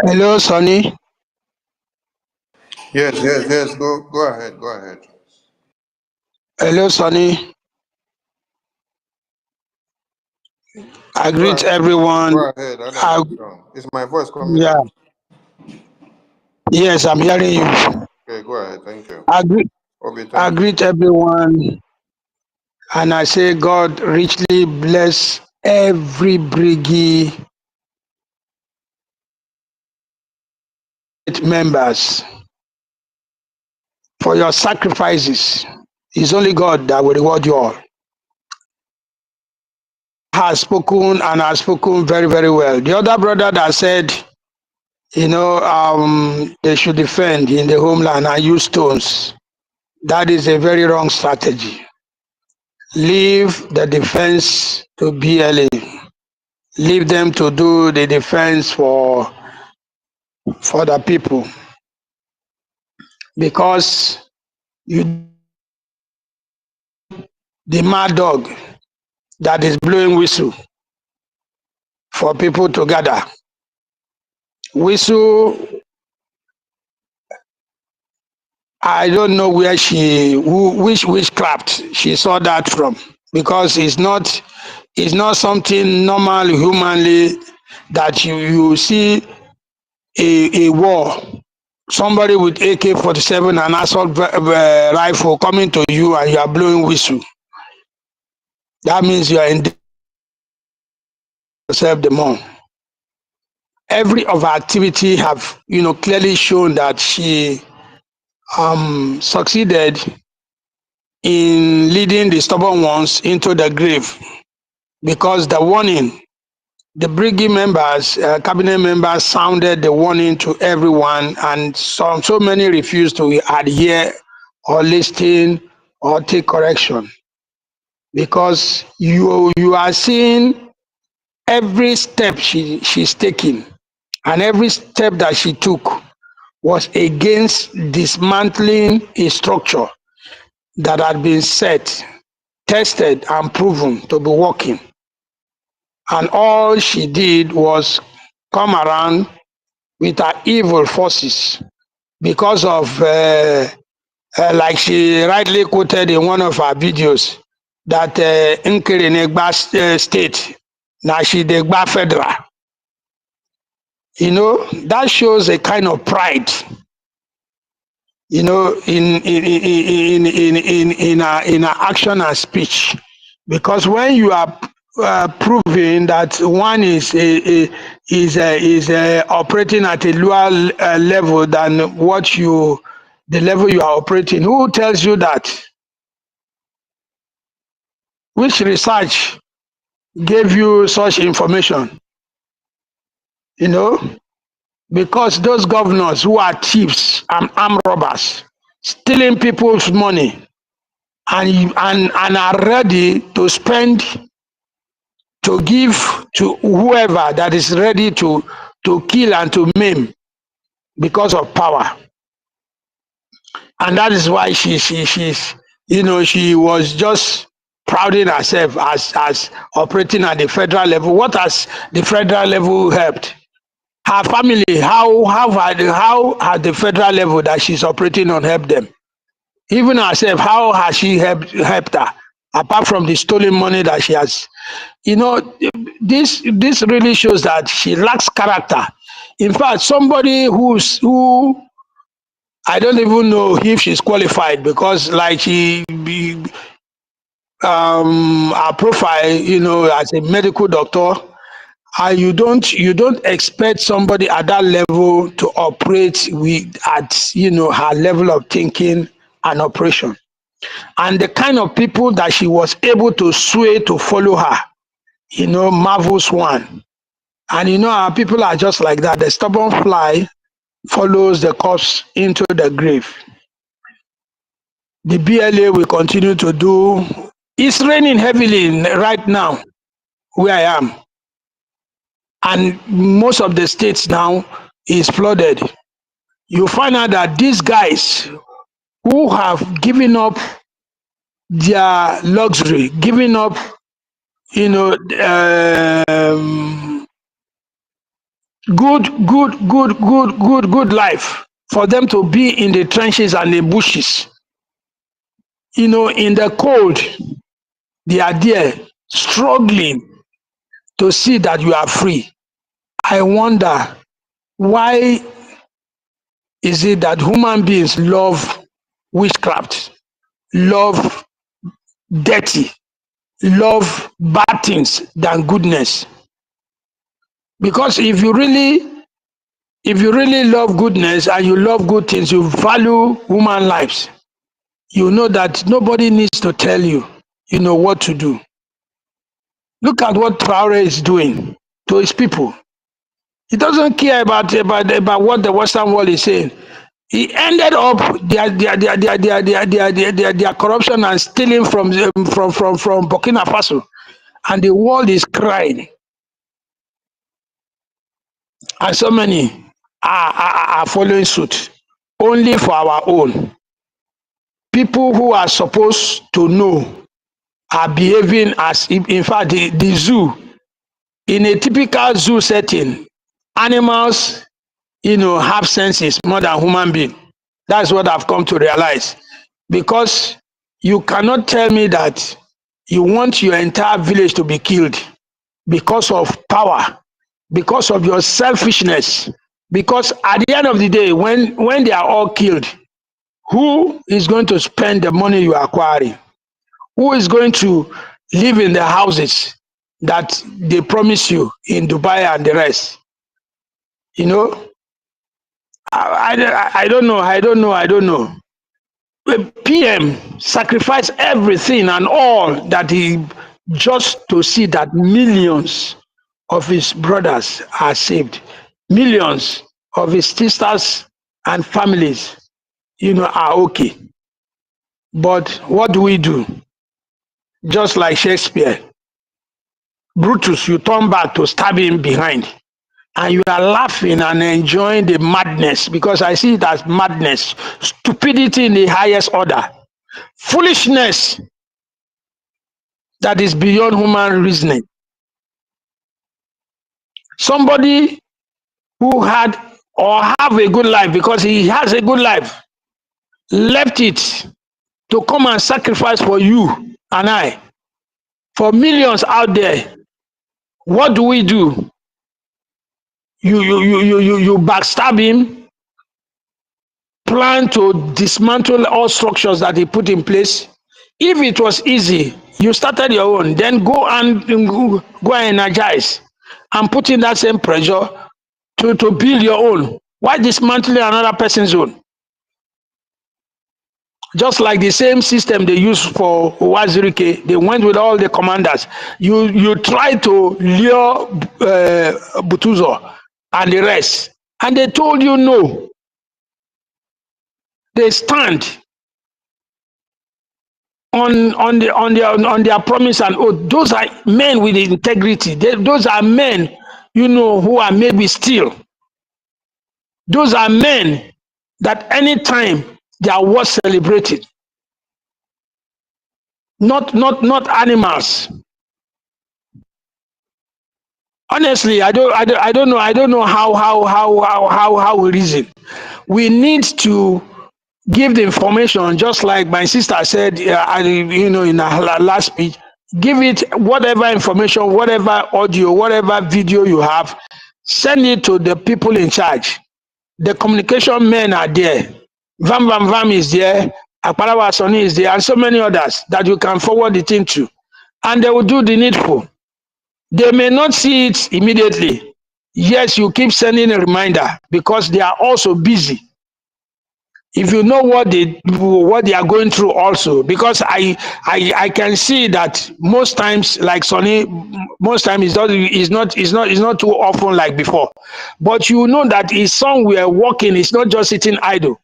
Hello, Sonny. Yes, yes, yes. Go ahead. Go ahead. Hello, Sonny. I Go greet ahead. everyone. Go ahead. I, Is my voice coming yeah, out? yes, I'm hearing you. Okay, go ahead. Thank you. I greet, Obi, I thank you. greet everyone, and I say God richly bless every BRGIE members for your sacrifices. It's only God that will reward you all. Has spoken and has spoken very, very well. The other brother that said, they should defend in the homeland and use stones. That is a very wrong strategy. Leave the defense to BLA. Leave them to do the defense for the people, because you, the mad dog that is blowing whistle for people to gather. Whistle, I don't know where which witchcraft she saw that from, because it's not something normal humanly that you see a war, somebody with AK-47 and assault rifle coming to you and you are blowing whistle. That means you are in yourself the more. Every of her activity have clearly shown that she succeeded in leading the stubborn ones into the grave, because the warning, the BRGIE members, cabinet members sounded the warning to everyone, and so many refused to adhere or listen or take correction, because you are seeing every step she's taking, and every step that she took was against dismantling a structure that had been set, tested, and proven to be working. And all she did was come around with her evil forces, because of, like she rightly quoted in one of her videos, that Nkirinegba state, now she Degba federal. That shows a kind of pride, in our action and speech. Because when you are proving that one is operating at a lower level than the level you are operating, who tells you that? Which research gave you such information? You know, because those governors who are thieves and armed robbers, stealing people's money, and are ready to spend, to give to whoever that is ready to kill and to maim because of power. And that is why she was just prouding herself as operating at the federal level. What has the federal level helped her family? How had the federal level that she's operating on helped them? Even herself, how has she helped her, apart from the stolen money that she has? You know, this really shows that she lacks character. In fact, somebody who I don't even know if she's qualified, because like her profile, as a medical doctor, and you don't expect somebody at that level to operate at her level of thinking and operation. And the kind of people that she was able to sway to follow her, marvels one. And our people are just like that. The stubborn fly follows the corpse into the grave. The BLA will continue to do. It's raining heavily right now where I am. And most of the states now is flooded. You find out that these guys who have given up their luxury, giving up, um, good life for them to be in the trenches and the bushes. You know, in the cold, they are there struggling to see that you are free. I wonder, why is it that human beings love witchcraft, love dirty, love bad things than goodness? Because if you really love goodness and you love good things, you value human lives, you know that nobody needs to tell you, you know, what to do. Look at what Traore is doing to his people. He doesn't care about what the Western world is saying. He ended up their corruption and stealing from Burkina Faso, and the world is crying. And so many are following suit, only for our own. People who are supposed to know are behaving as if, in fact, the zoo, in a typical zoo setting, animals, you know, have senses more than human beings. That's what I've come to realize. Because you cannot tell me that you want your entire village to be killed because of power, because of your selfishness. Because at the end of the day, when they are all killed, who is going to spend the money you are acquiring? Who is going to live in the houses that they promise you in Dubai and the rest? You know, I don't know. I don't know. The PM sacrificed everything and all that he, just to see that millions of his brothers are saved. Millions of his sisters and families, you know, are okay. But what do we do? Just like Shakespeare, Brutus, you turn back to stab him behind. And you are laughing and enjoying the madness, because I see it as madness, stupidity in the highest order, foolishness that is beyond human reasoning. Somebody who had or have a good life, because he has a good life, left it to come and sacrifice for you and I, for millions out there. What do? You backstab him, plan to dismantle all structures that he put in place. If it was easy, you started your own, then go and energize and put in that same pressure to build your own. Why dismantling another person's own? Just like the same system they used for Wazirike, they went with all the commanders. You try to lure Butuzo and the rest, and they told you no. They stand on their promise and oath. Those are men with integrity. Those are men, you know, who are maybe still. Those are men that anytime they are worth celebrated. Not animals. Honestly, I don't know how we reason. We need to give the information, just like my sister said, you know, in her last speech. Give it whatever information, whatever audio, whatever video you have, send it to the people in charge. The communication men are there. Vam is there. Akparawa Soni is there, and so many others that you can forward the thing to, and they will do the needful. They may not see it immediately. Yes, you keep sending a reminder because they are also busy. If you know what they are going through also, because I can see that most times, like Sonny, most times is not too often like before. But you know that his son we are working, is not just sitting idle,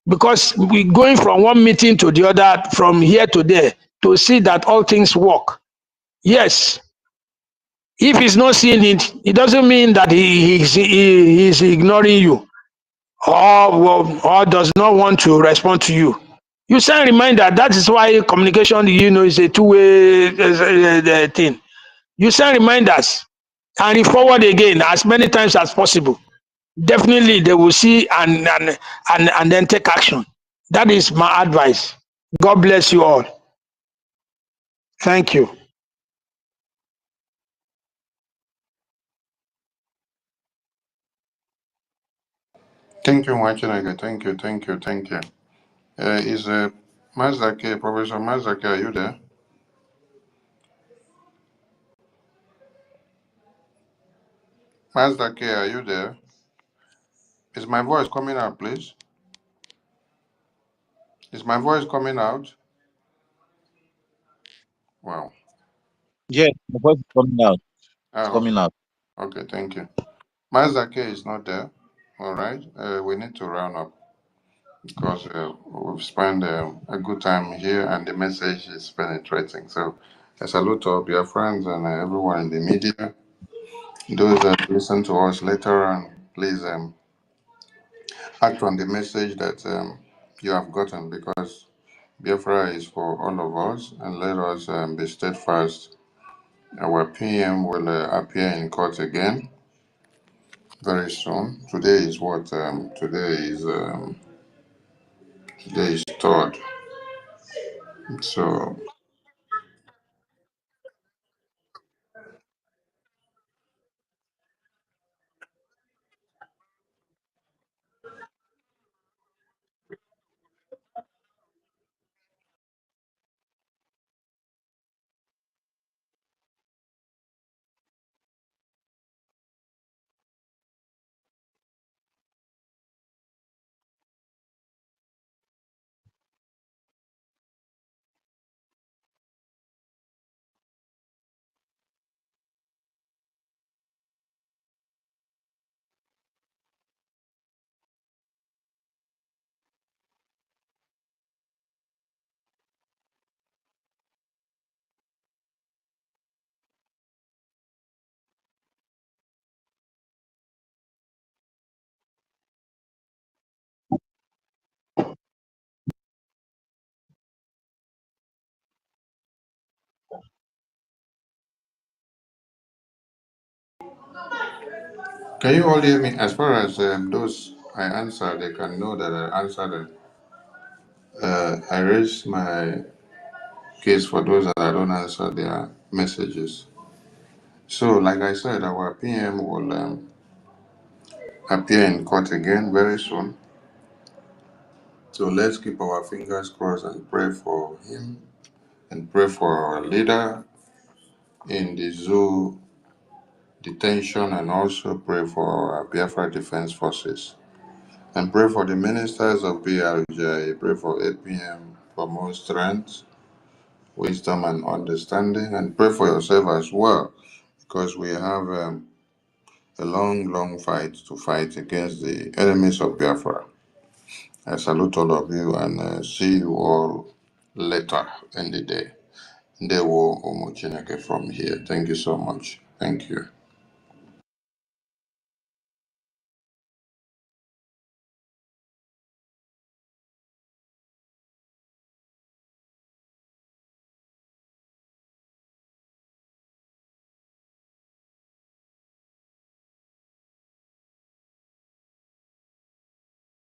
because we going from one meeting to the other, from here to there, to see that all things work. Yes. If he's not seeing it, it doesn't mean that he's ignoring you, or does not want to respond to you. You send a reminder. That is why communication, you know, is a two-way thing. You send reminders. and forward again as many times as possible. Definitely they will see and then take action. That is my advice. God bless you all. Thank you. Thank you, Wachineke. Thank you. Is Mazake, Professor Mazake, are you there? Mazake, are you there? Is my voice coming out, please? Is my voice coming out? Wow. Yes, the voice is coming out. It's Ah, coming okay. out. Okay, thank you. Mazake is not there. All right. We need to round up because we've spent a good time here and the message is penetrating. So, I salute all your friends and everyone in the media. Those that listen to us later on, please act on the message that you have gotten because Biafra is for all of us and let us be steadfast. Our PM will appear in court again very soon. Today is what? Today is third. So can you all hear me? As far as those I answer, they can know that I answered them. I raised my case for those that I don't answer their messages. So, like I said, our PM will appear in court again very soon. So let's keep our fingers crossed and pray for him and pray for our leader in the zoo detention and also pray for our Biafra Defense Forces. And pray for the ministers of BRGIE, pray for APM for more strength, wisdom, and understanding, and pray for yourself as well, because we have a long fight to fight against the enemies of Biafra. I salute all of you and see you all later in the day. Ndewo Omo Chineke from here. Thank you so much. Thank you.